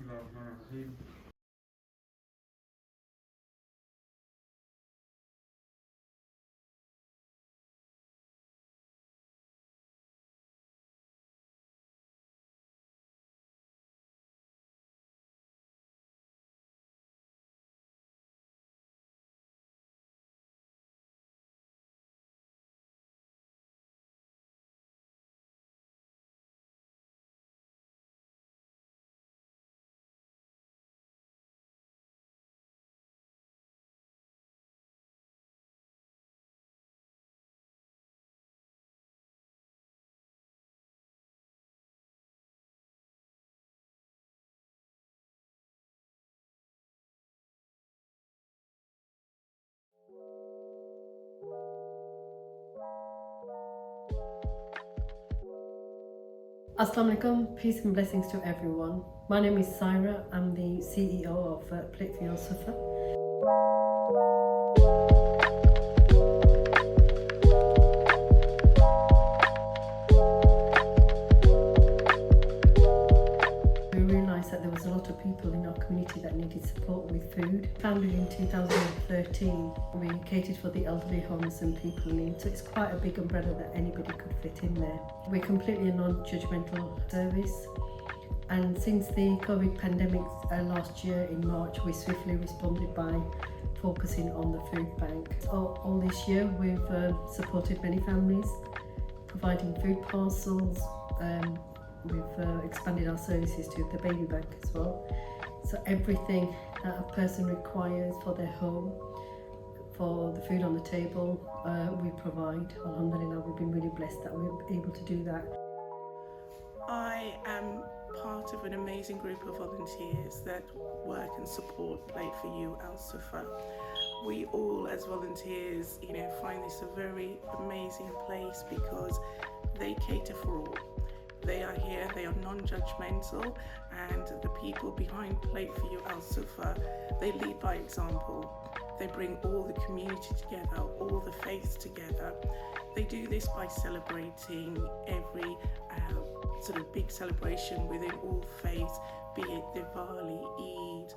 Bismillahirrahmanirrahim. Assalamu alaikum, peace and blessings to everyone. My name is Syra, I'm the CEO of Pl84U Al Suffa. We realised that there was a lot of people in our community that needed support with food. Founded in 2013, we catered for the elderly, homeless and people in need, so it's quite a big umbrella that anybody could fit in there. We're completely a non-judgmental service, and since the COVID pandemic last year in March, we swiftly responded by focusing on the food bank. All this year we've supported many families, providing food parcels. We've expanded our services to the baby bank as well. So everything that a person requires for their home, for the food on the table, we provide. Alhamdulillah, we've been really blessed that we're able to do that. I am part of an amazing group of volunteers that work and support Pl84U Al Suffa. We all as volunteers, find this a very amazing place because they cater for all. They are here, they are non-judgmental, and the people behind Pl84U Al Suffa, they lead by example. They bring all the community together, all the faiths together. They do this by celebrating every sort of big celebration within all faiths, be it Diwali, Eid,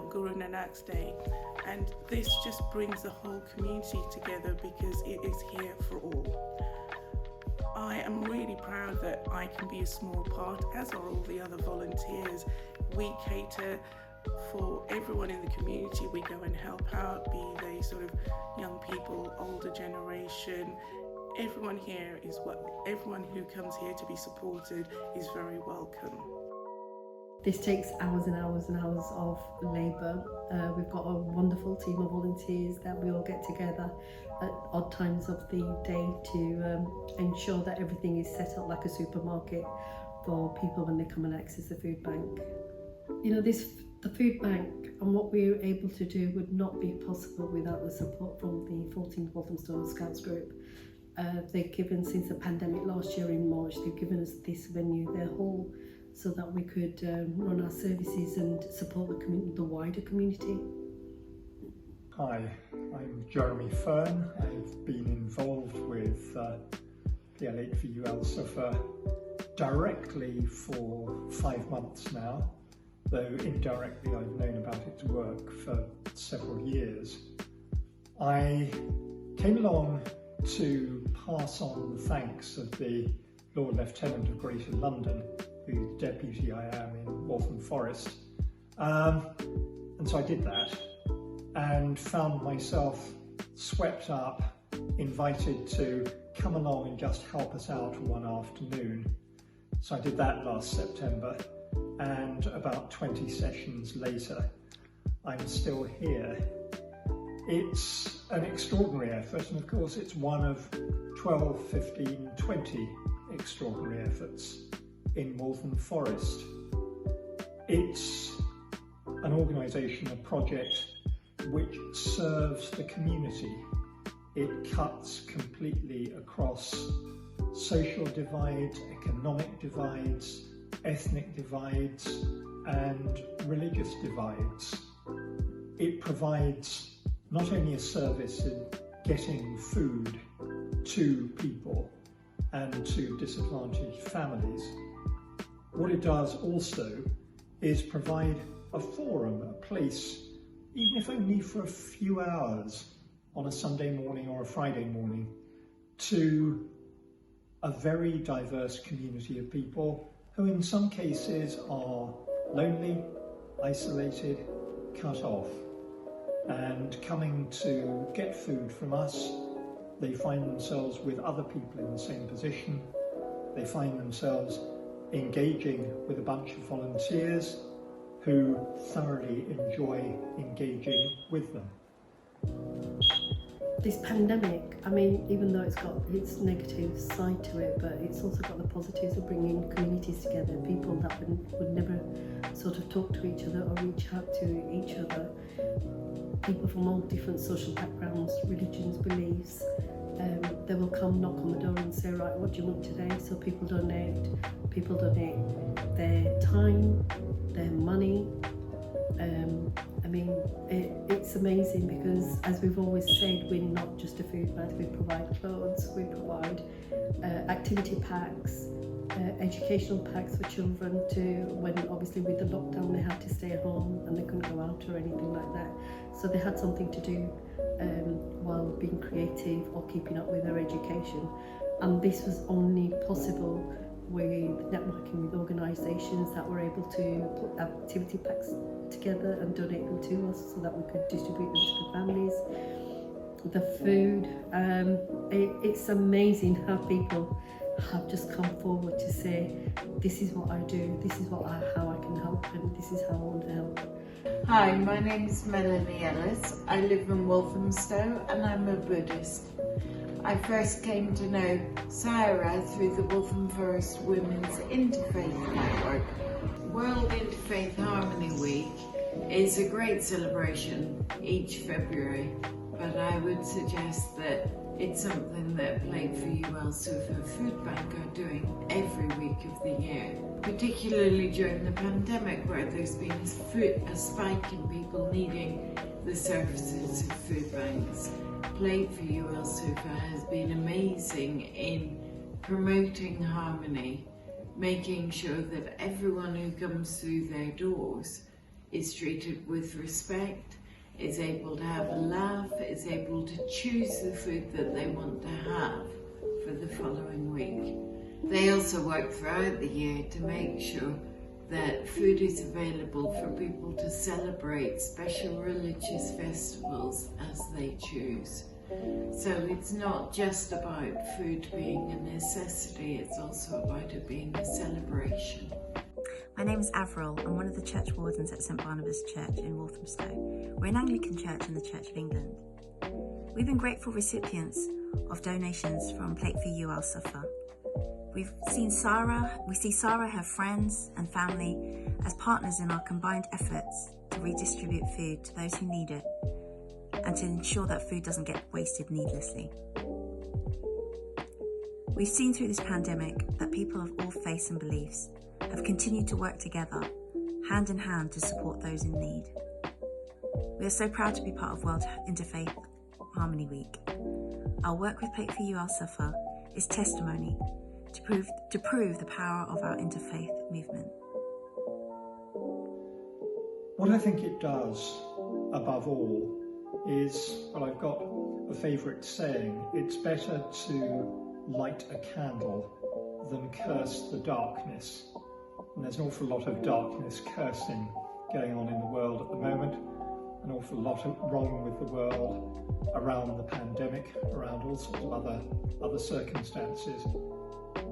Guru Nanak's Day. And this just brings the whole community together because it is here for all. I am really proud that I can be a small part, as are all the other volunteers. We cater for everyone in the community. We go and help out, be they sort of young people, older generation. Everyone here everyone who comes here to be supported is very welcome. This takes hours and hours and hours of labour. We've got a wonderful team of volunteers that we all get together at odd times of the day to ensure that everything is set up like a supermarket for people when they come and access the food bank. The food bank and what we were able to do would not be possible without the support from the 14th Walthamstow Scouts group. They've given, since the pandemic last year in March, they've given us this venue, their hall, so that we could run our services and support the wider community. Hi, I'm Jeremy Fern. I've been involved with Pl84U Al Suffa directly for 5 months now, though indirectly I've known about its work for several years. I came along to pass on the thanks of the Lord Lieutenant of Greater London, whose deputy I am in Waltham Forest. And so I did that and found myself swept up, invited to come along and just help us out one afternoon. So I did that last September, and about 20 sessions later, I'm still here. It's an extraordinary effort, and of course it's one of 12, 15, 20 extraordinary efforts in Waltham Forest. It's an organisation, a project which serves the community. It cuts completely across social divides, economic divides, ethnic divides and religious divides. It provides not only a service in getting food to people and to disadvantaged families, what it does also is provide a forum, a place, even if only for a few hours on a Sunday morning or a Friday morning, to a very diverse community of people who in some cases are lonely, isolated, cut off, and coming to get food from us, they find themselves with other people in the same position. They find themselves engaging with a bunch of volunteers who thoroughly enjoy engaging with them. This pandemic, I mean, even though it's got its negative side to it, but it's also got the positives of bringing communities together, people that would never sort of talk to each other or reach out to each other, people from all different social backgrounds, religions, beliefs. They will come knock on the door and say, right, what do you want today? So people donate their time, their money. I mean, it's amazing because, as we've always said, we're not just a food bank. We provide clothes, we provide activity packs, educational packs for children to, when obviously with the lockdown they had to stay at home and they couldn't go out or anything like that. So they had something to do while being creative or keeping up with their education. And this was only possible with networking with organisations that were able to put activity packs together and donate them to us so that we could distribute them to the families. The food, it's amazing how people have just come forward to say, this is what I do, this is how I can help, and this is how I want to help. Hi, my name is Melanie Ellis. I live in Walthamstow and I'm a Buddhist. I first came to know Sarah through the Waltham Forest Women's Interfaith Network. World Interfaith Harmony Week is a great celebration each February, but I would suggest that it's something that Pl84U Al Suffa Foodbank are doing every week of the year, particularly during the pandemic where there's been a spike in people needing the services of food banks. Pl84U Al Suffa has been amazing in promoting harmony, making sure that everyone who comes through their doors is treated with respect, is able to have a laugh, is able to choose the food that they want to have for the following week. They also work throughout the year to make sure that food is available for people to celebrate special religious festivals as they choose. So it's not just about food being a necessity, it's also about it being a celebration. My name is Avril. I'm one of the church wardens at St Barnabas Church in Walthamstow. We're an Anglican church in the Church of England. We've been grateful recipients of donations from Pl84U Al Suffa. We see Sarah, her friends and family as partners in our combined efforts to redistribute food to those who need it and to ensure that food doesn't get wasted needlessly. We've seen through this pandemic that people of all faiths and beliefs have continued to work together, hand in hand, to support those in need. We are so proud to be part of World Interfaith Harmony Week. Our work with Pl84U Al Suffa is testimony to prove the power of our interfaith movement. What I think it does, above all, is, well, I've got a favourite saying, it's better to light a candle than curse the darkness. And there's an awful lot of darkness cursing going on in the world at the moment, an awful lot wrong with the world around the pandemic, around all sorts of other circumstances.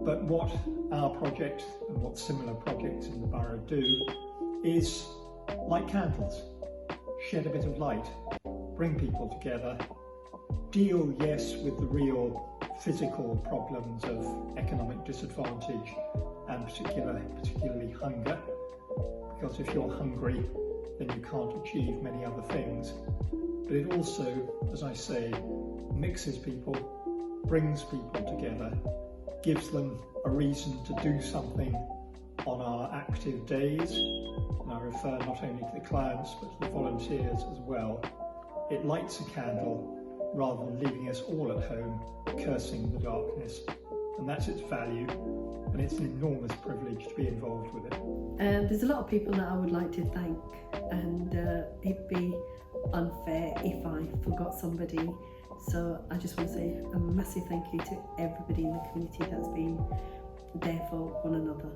But what our project and what similar projects in the borough do is light candles, shed a bit of light, bring people together, deal, yes, with the real physical problems of economic disadvantage and particularly hunger, because if you're hungry then you can't achieve many other things. But it also, as I say, mixes people, brings people together, gives them a reason to do something on our active days, and I refer not only to the clients but to the volunteers as well. It lights a candle rather than leaving us all at home cursing the darkness and that's its value, and it's an enormous privilege to be involved with it. There's a lot of people that I would like to thank, and it'd be unfair if I forgot somebody. So I just want to say a massive thank you to everybody in the community that's been there for one another.